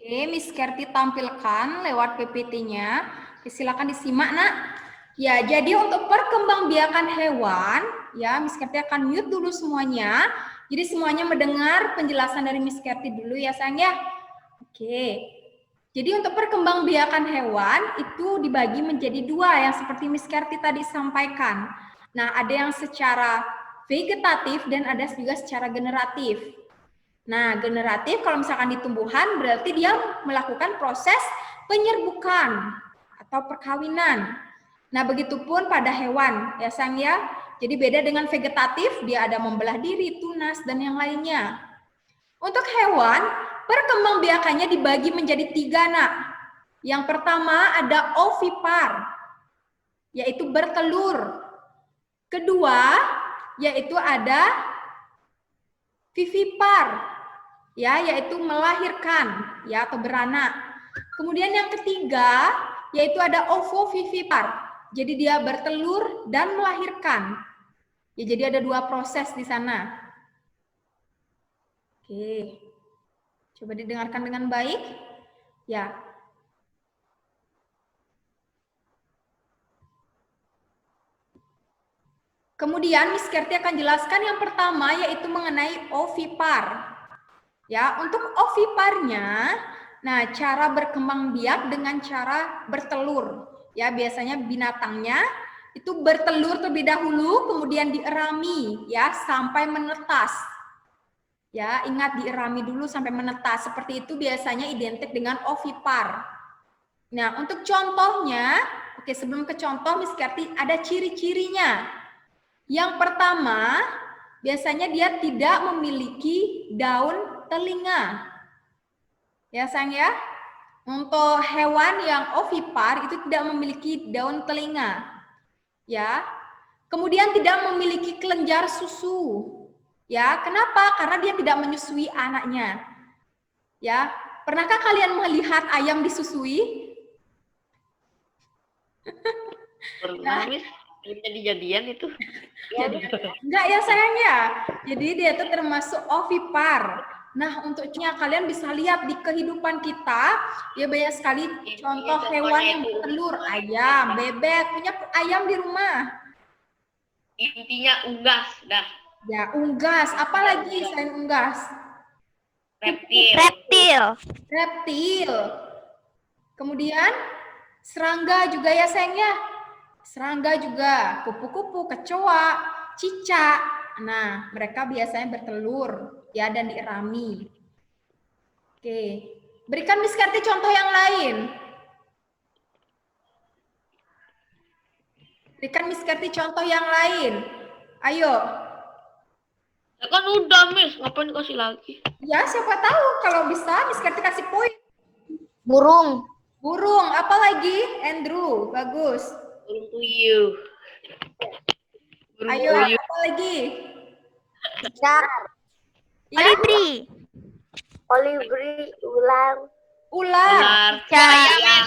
Oke, Miss Kerti tampilkan lewat PPT-nya. Silakan disimak, Nak. Ya, jadi untuk perkembangbiakan hewan, ya Miss Kerti akan mute dulu semuanya. Jadi semuanya mendengar penjelasan dari Miss Kerti dulu ya, sayang ya. Oke. Jadi untuk perkembangbiakan hewan itu dibagi menjadi dua yang seperti Miss Kerti tadi sampaikan. Nah, ada yang secara vegetatif dan ada juga secara generatif. Nah, generatif kalau misalkan di tumbuhan berarti dia melakukan proses penyerbukan atau perkawinan. Nah, begitupun pada hewan, ya Sang ya. Jadi beda dengan vegetatif, dia ada membelah diri, tunas, dan yang lainnya. Untuk hewan, perkembangbiakannya dibagi menjadi 3, Nak. Yang pertama ada ovipar, yaitu bertelur. Kedua, yaitu ada vivipar, ya, yaitu melahirkan, ya, atau beranak. Kemudian yang ketiga, yaitu ada ovovivipar. Jadi dia bertelur dan melahirkan. Ya, jadi ada 2 proses di sana. Oke. Coba didengarkan dengan baik. Ya. Kemudian Miss Kerti akan jelaskan yang pertama yaitu mengenai ovipar. Ya, untuk oviparnya, nah cara berkembang biak dengan cara bertelur. Ya, biasanya binatangnya itu bertelur terlebih dahulu, kemudian dierami ya sampai menetas. Ya, ingat dierami dulu sampai menetas. Seperti itu biasanya identik dengan ovipar. Nah, untuk contohnya, oke sebelum ke contoh Miss Kerti ada ciri-cirinya. Yang pertama, biasanya dia tidak memiliki daun telinga. Ya, sayang ya. Untuk hewan yang ovipar itu tidak memiliki daun telinga. Ya. Kemudian tidak memiliki kelenjar susu. Ya, kenapa? Karena dia tidak menyusui anaknya. Ya, pernahkah kalian melihat ayam disusui? Pernah, Miss. Jadi-jadian itu. Enggak ya sayang ya. Jadi dia itu termasuk ovipar. Nah, untuknya kalian bisa lihat di kehidupan kita, ya banyak sekali contoh hewan yang bertelur, ayam, bebek, punya ayam di rumah. Intinya unggas, dah. Ya, unggas. Apalagi selain unggas? Reptil. Reptil. Reptil. Kemudian serangga juga ya sayang ya. Serangga juga, kupu-kupu, kecoa, cicak. Nah, mereka biasanya bertelur ya dan dierami. Oke. Berikan Miss Kerti contoh yang lain. Berikan Miss Kerti contoh yang lain. Ayo. Ya kan udah, Miss. Ngapain kasih lagi? Ya, siapa tahu kalau bisa Miss Kerti kasih poin. Burung. Burung, apa lagi? Andrew, bagus. Burung puyuh. Burung Ayo, puyuh. apa lagi? Ikan. Ya? Kolibri. Kolibri, ular. Ular. Ular.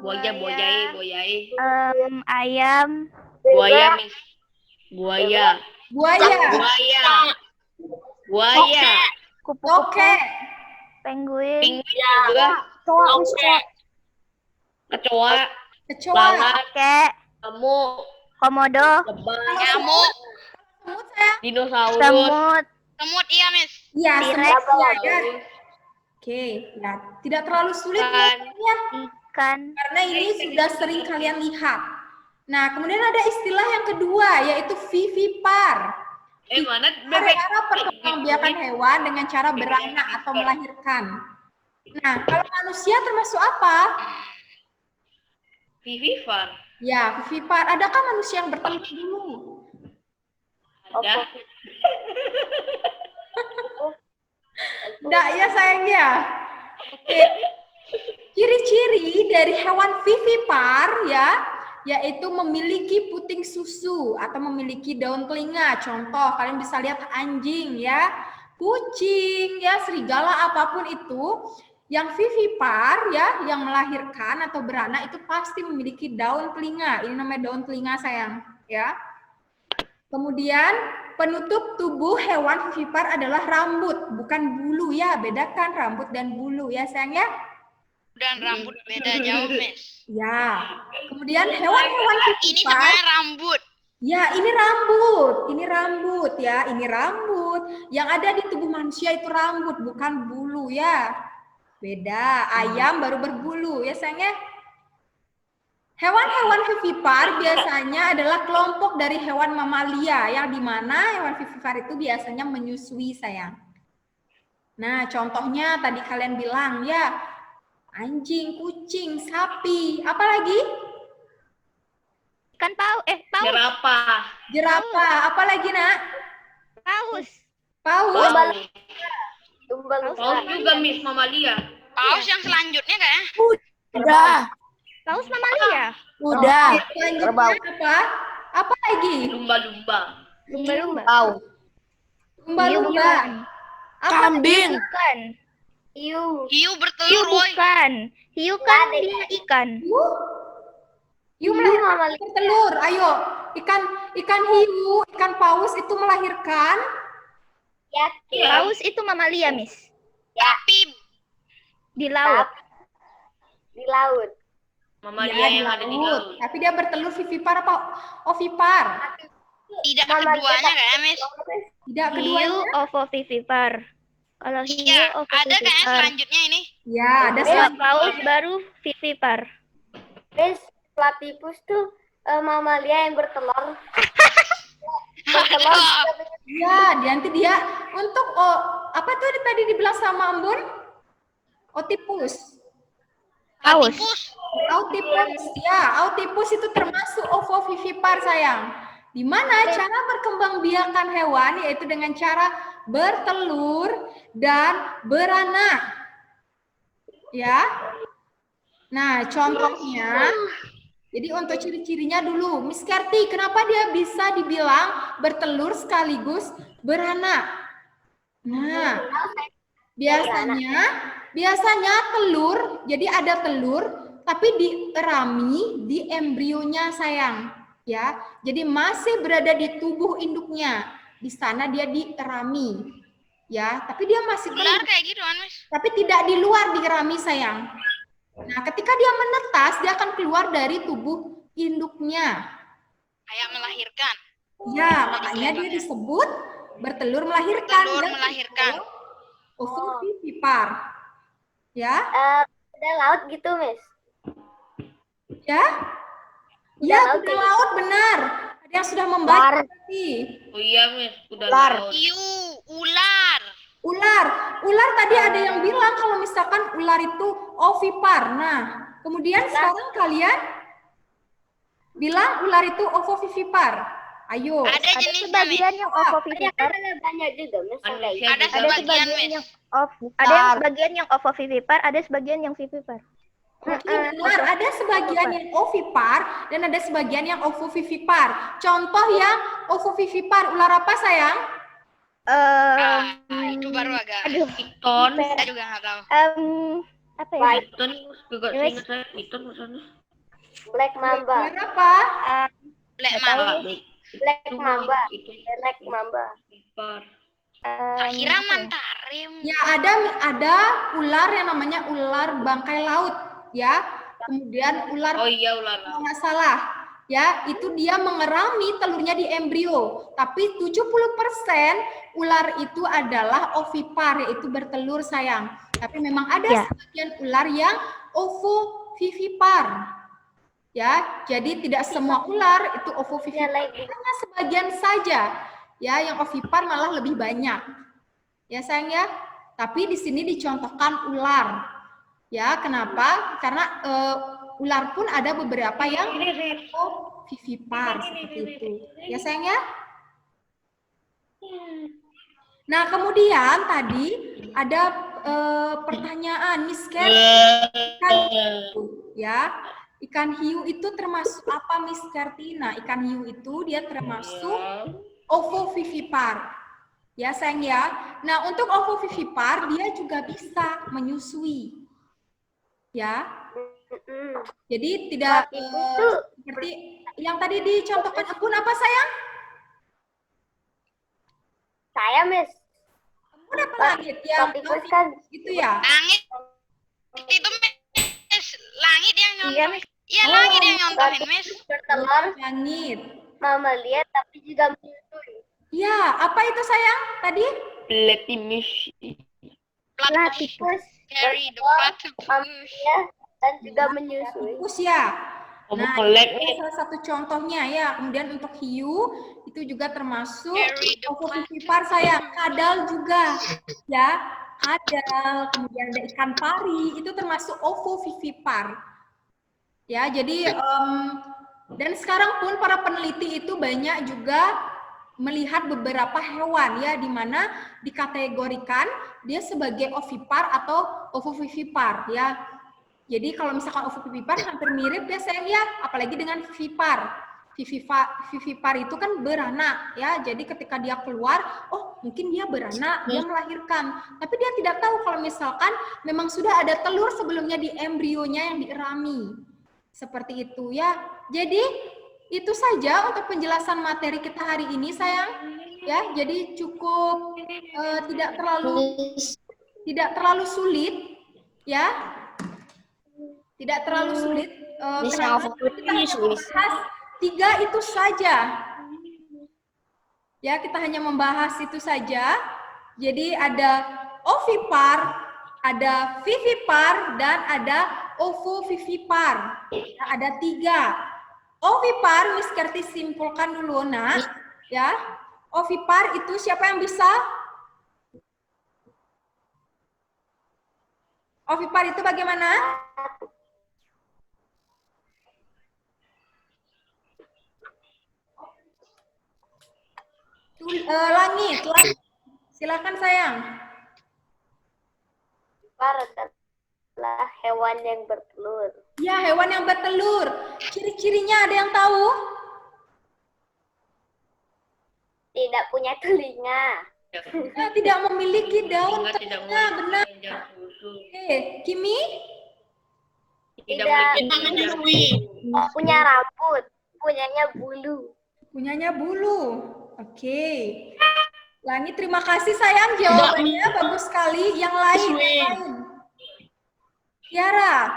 Buaya, Miss. Buaya. Ayam. Buaya, Miss. Buaya. Buaya. Buaya. Kupu-kupu. Oke. Penguin. Penguin juga. Kecoa. Kecoa. Lalat. Kakek. Kamu. Komodo. Lebah. Nyamuk. Semut sayang. Dinosaurus. Semut. Semut, iya, Miss. Iya, T-Rex. semut ya. Oke, ya tidak terlalu sulit ya. Ikan. Karena ini sudah sering kalian lihat. Nah, kemudian ada istilah yang kedua yaitu vivipar. Mana Cara perkembangbiakan hewan dengan cara beranak atau melahirkan. Nah, kalau manusia termasuk apa? Vivipar. Ya, vivipar. Adakah manusia yang bertelur dulu? Ada. Enggak ya sayang ya. Oke. Ciri-ciri dari hewan vivipar ya, yaitu memiliki puting susu atau memiliki daun telinga. Contoh, kalian bisa lihat anjing ya, kucing ya, serigala apapun itu. Yang vivipar ya, yang melahirkan atau beranak itu pasti memiliki daun telinga. Ini namanya daun telinga sayang ya. Kemudian penutup tubuh hewan vivipar adalah rambut, bukan bulu ya. Bedakan rambut dan bulu ya sayang ya. Dan rambut beda jauh, Miss. Ya. Kemudian hewan-hewan Ini vivipar. sebenarnya rambut. Ya, ini rambut. Ini rambut ya. Ini rambut. Yang ada di tubuh manusia itu rambut, bukan bulu ya. Beda. Ayam baru berbulu ya sayang ya. Hewan-hewan vivipar biasanya adalah kelompok dari hewan mamalia, yang dimana hewan vivipar itu biasanya menyusui sayang. Nah, contohnya tadi kalian bilang ya, anjing, kucing, sapi, apa lagi? Ikan paus. Paus. Jerapah. Jerapah, apa lagi nak? Paus. Paus. Lumba-lumba. Paus juga Miss mamalia. Paus yang selanjutnya kayaknya. Udah, Paus mamalia. udah. Selanjutnya apa? Apa lagi? Lumba-lumba. Lumba-lumba. Lumba-lumba. Apa Kambing. Bukan. Hiu. Hiu Hiu bertelur, woi. bukan. Hiu kan dia ikan. Hiu melahirkan bertelur. Ayo, ikan hiu, ikan paus itu melahirkan. Paus itu mamalia, Miss. Tapi Di laut. Di laut. Mamalia Ya, di yang ada di laut. laut. Tapi dia bertelur vivipar apa ovipar? tidak keduanya kayaknya, Miss. Tidak Hiu keduanya. ovovivipar. Kalau hiu Iya, ada kayaknya ovovivipar. selanjutnya ini. Ya, ada Kalau selanjutnya. paus baru vivipar. Miss, platypus tuh mamalia yang bertelur. Aduh. Ya, nanti dia untuk apa tuh tadi dibilang sama Ambon? Otipus. Paus. Tipus. Autipus, ya, autipus itu termasuk ovovivipar sayang. Di mana cara berkembang biakan hewan yaitu dengan cara bertelur dan beranak. Ya. Nah, contohnya, jadi untuk ciri-cirinya dulu, Miss Kerti, kenapa dia bisa dibilang bertelur sekaligus beranak? Nah, biasanya telur, jadi ada telur, tapi dierami di embrionya sayang, ya. Jadi masih berada di tubuh induknya, di sana dia dierami, ya. Tapi dia masih Ular kayak gitu kan, Miss. tapi tidak di luar dierami sayang. Nah, ketika dia menetas, dia akan keluar dari tubuh induknya. Kayak melahirkan. Ya, makanya dia disebut bertelur melahirkan. Telur Dan melahirkan. ovovivipar. Ya, Ada laut gitu, Miss. ya. Ya, laut kuda ya. laut benar. Ada yang sudah membaca tadi. Oh iya Miss, udah Ular. laut. Hiu, ular. Ular tadi ada yang bilang kalau misalkan ular itu ovipar. Nah, kemudian sekarang kalian bilang ular itu ovovivipar. Ayo. Ada Ada jenisnya, Miss. sebagian yang Kan ovovivipar. ada banyak juga, Miss. Manusia Ada juga. sebagian, Miss. Ada yang sebagian yang ovovivipar, ada sebagian yang vivipar. Benar, ada sebagian yang ovipar dan ada sebagian yang ovovivipar. Contoh yang ovovivipar, ular apa sayang? Itu baru agak. Aduh. Piton. Saya juga nggak tahu. Apa ya? Piton juga Yes. ingat saya Piton maksudnya. Black mamba. Ular apa? Lek Nggak mama. tahu. Black Itu mamba. itu Black mamba. Pipar. Tak kira Apa ya? mantarim. Ya, ada ular yang namanya ular bangkai laut, ya. Kemudian ular Oh iya ular. kalau nggak salah, ya, itu dia mengerami telurnya di embrio. Tapi 70% ular itu adalah ovipar, yaitu bertelur sayang. Tapi memang ada Ya. sebagian ular yang ovovivipar. Ya, jadi tidak semua ular itu ovovivipar, hanya sebagian saja. Ya, yang ovipar malah lebih banyak. Ya, sayang ya. Tapi di sini dicontohkan ular. Ya, kenapa? Karena ular pun ada beberapa yang ovivipar seperti itu. Ya, sayang ya. Nah, kemudian tadi ada pertanyaan, Miss Ken, ya. Ikan hiu itu termasuk apa, Miss Kartina? Ikan hiu itu dia termasuk ovovivipar. Ya, sayang ya. Nah, untuk ovovivipar dia juga bisa menyusui. Ya. Jadi tidak seperti yang tadi dicontohkan akun apa sayang? saya, Miss. Embun apa langit? Yang Tikus kan itu ya? Langit itu Miss. Langit yang Iya, nyontohin. Miss. Iya, Oh, langit yang nyontohin, Miss. bertelur, Langit. mamalia, tapi juga menyusui. Ya, apa itu sayang tadi? Platypus. Platypus. Carry the Bertelur, platypus. mamalia, dan juga menyusui. Tikus ya. Nah, Melek, itu salah satu contohnya ya. Kemudian untuk hiu itu juga termasuk Carry the ovovivipar sayang. Kadal juga ya. Kadal, kemudian ada ikan pari itu termasuk ovovivipar. Ya, jadi dan sekarang pun para peneliti itu banyak juga melihat beberapa hewan ya di mana dikategorikan dia sebagai ovipar atau ovovivipar ya. Jadi kalau misalkan ovovivipar hampir mirip ya sayang ya, apalagi dengan vivipar. Vivipar itu kan beranak ya. Jadi ketika dia keluar, oh mungkin dia beranak, dia melahirkan. Tapi dia tidak tahu kalau misalkan memang sudah ada telur sebelumnya di embrionya yang dierami. Seperti itu ya. Jadi itu saja untuk penjelasan materi kita hari ini sayang. Ya, jadi cukup tidak terlalu sulit ya. Tidak terlalu sulit. Kenapa? Kita hanya membahas 3 itu saja. Ya, kita hanya membahas itu saja. Jadi ada ovipar, ada vivipar, dan ada ovovivipar. Nah, ada 3. Ovipar, Miss Kerti simpulkan dulu, nak. Ya, ovipar itu siapa yang bisa? Ovipar itu bagaimana? Langit. Silakan sayang. Ovipar adalah hewan yang bertelur. Ya, hewan yang bertelur. Ciri-cirinya ada yang tahu? Tidak punya telinga. Nah, tidak memiliki daun tidak telinga, benar. mengejar susu. Oke, Kimi? Tidak Tidak menyusui. punya rambut. Punyanya bulu. Punyanya bulu. Oke. Langit, terima kasih sayang jawabannya bagus sekali. Yang lain, Tiara.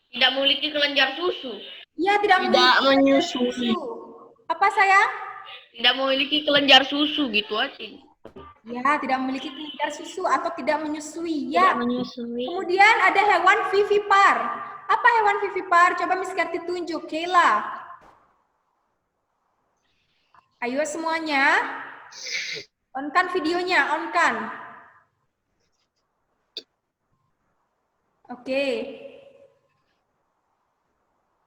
Tidak memiliki kelenjar susu. Iya, tidak menyusui. susu. Apa sayang? Tidak memiliki kelenjar susu gitu aja. Ya, tidak memiliki kelenjar susu atau tidak menyusui. Ya. Menyusui. Kemudian ada hewan vivipar. Apa hewan vivipar? Coba Miss Kerti tunjuk. Kayla. Ayo semuanya. On-kan videonya, on-kan. Oke.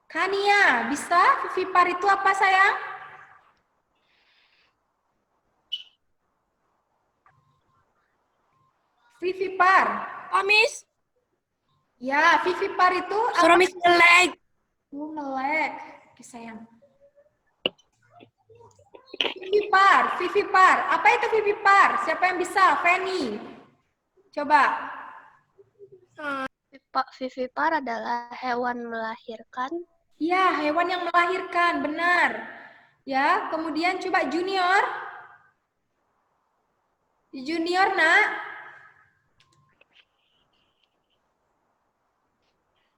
Kania, bisa vivipar itu apa sayang? Vivipar. Oh, Miss. Ya, vivipar itu Suara Miss melek. Melek. Oke, sayang. Vivipar. Apa itu vivipar? Siapa yang bisa? Feni. Coba. Vivipar adalah hewan melahirkan. Ya, hewan yang melahirkan, benar. Ya, kemudian coba Junior. Junior, nak.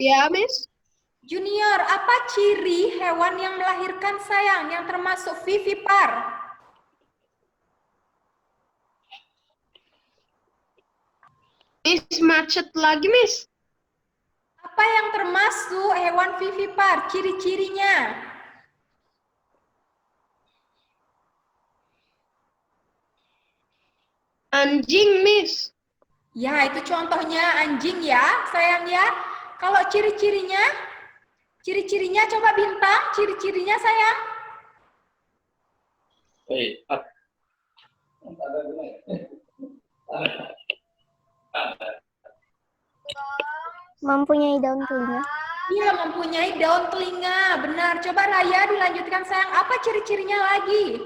Ya, Miss. Junior, apa ciri hewan yang melahirkan sayang yang termasuk vivipar? Miss, macet lagi, Miss. Apa yang termasuk hewan vivipar? Ciri-cirinya? Anjing, Miss. Ya, itu contohnya anjing ya, sayang ya. Kalau ciri-cirinya? Ciri-cirinya coba Bintang, ciri-cirinya sayang. Mempunyai daun telinga. Iya, mempunyai daun telinga. Benar. Coba Raya dilanjutkan sayang. Apa ciri-cirinya lagi?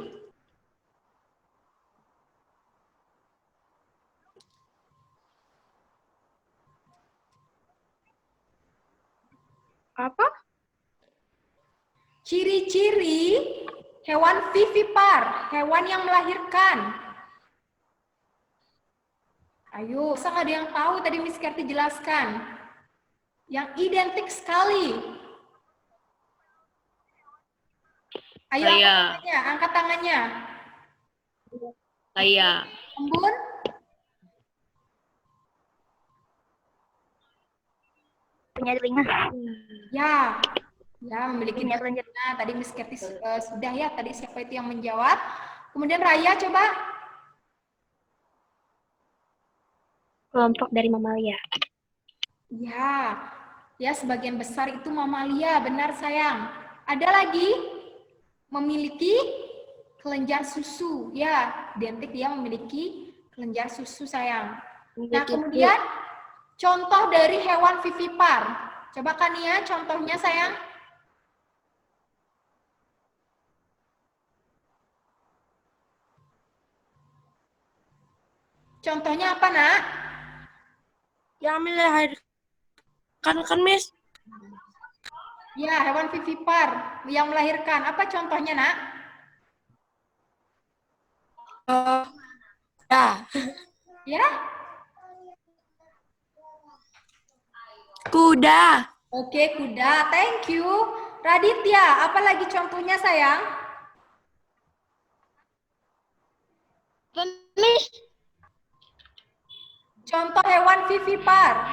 Apa? Ciri-ciri hewan vivipar, hewan yang melahirkan. Ayo, masa nggak ada yang tahu tadi Miss Kerti jelaskan? Yang identik sekali. Ayo Saya. angkat tangannya. Saya. Embun? Punya telinga. Ya. Ya, memiliki Punya telinga. telinga. Tadi Miss Kerti sudah ya. Tadi siapa itu yang menjawab? Kemudian Raya coba. Kelompok dari mamalia. Ya. Ya, sebagian besar itu mamalia. Benar, sayang. Ada lagi? Memiliki kelenjar susu. Ya, identik dia memiliki kelenjar susu, sayang. Nah, kemudian contoh dari hewan vivipar. Coba Kania, contohnya, sayang. Contohnya apa, Nak? Yang melahirkan kan, Miss? Ya, hewan vivipar yang melahirkan. Apa contohnya, Nak? Ya. Ya? Kuda. Oke, kuda. Thank you. Raditya, apa lagi contohnya, sayang? Miss. Contoh hewan vivipar.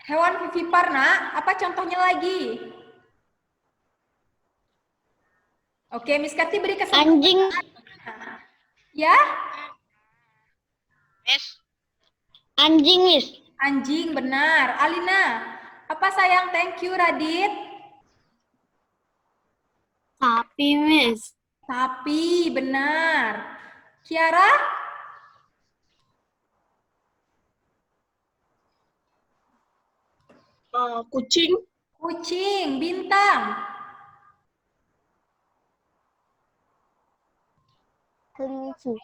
Hewan vivipar, Nak. Apa contohnya lagi? Oke, Miss Karti beri kesempatan. Anjing. Ya? Miss. Anjing, Miss. Anjing, benar. Alina, apa sayang? Thank you, Radit. Sapi, Miss. Sapi, benar. Kiara? Kucing. Kucing. Bintang? Kelinci.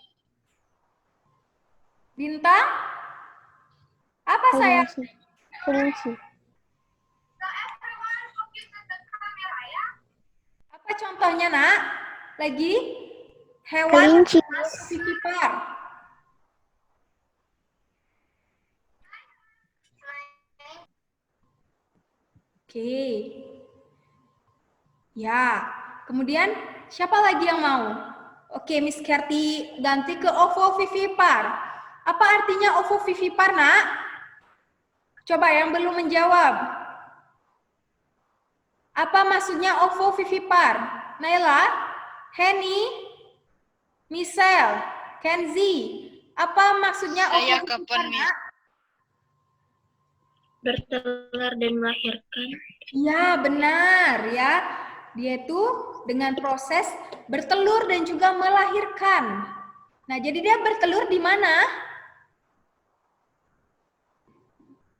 Bintang? Apa sayang? Kelinci. Apa contohnya, Nak? Lagi? Hewan Kelinci. vivipar. Oke. Ya. Kemudian siapa lagi yang mau? Oke, Miss Kerti ganti ke ovovivipar. Apa artinya ovovivipar, Nak? Coba yang belum menjawab. Apa maksudnya ovovivipar? Naila, Henny, Michelle, Kenzi. Apa maksudnya Saya ovovivipar, kapan, Miss? Nak? Bertelur dan melahirkan. Ya, benar ya. Dia itu dengan proses bertelur dan juga melahirkan. Nah, jadi dia bertelur di mana?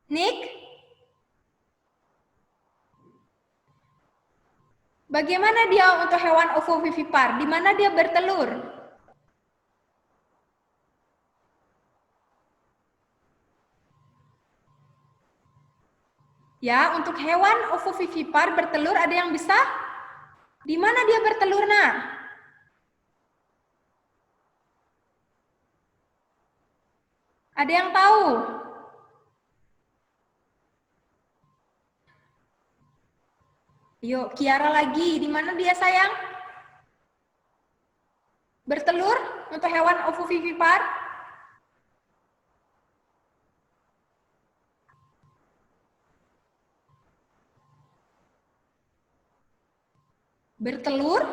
Nick? Bagaimana dia untuk hewan ovovivipar? Di mana dia bertelur? Ya, untuk hewan ovovivipar bertelur ada yang bisa? Di mana dia bertelur, Nak? Ada yang tahu? Yuk, Kiara lagi. Di mana dia, sayang? Bertelur untuk hewan ovovivipar? Bertelur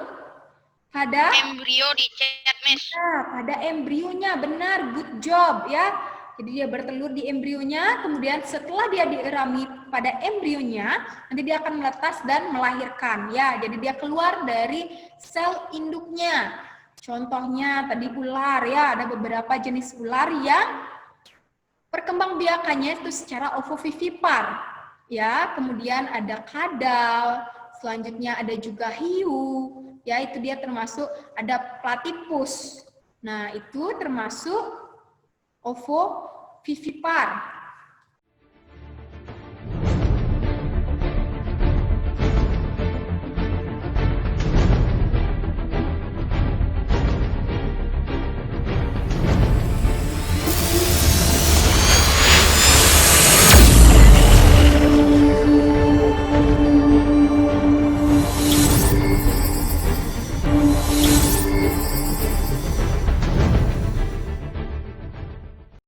pada Embrio di chat, Miss. pada embrionya, benar, good job ya. Jadi dia bertelur di embrionya, kemudian setelah dia dierami pada embrionya, nanti dia akan menetas dan melahirkan ya. Jadi dia keluar dari sel induknya. Contohnya tadi ular ya, ada beberapa jenis ular yang perkembangbiakannya itu secara ovovivipar ya. Kemudian ada kadal, selanjutnya ada juga hiu, ya itu dia termasuk ada platypus. Nah, itu termasuk ovovivipar.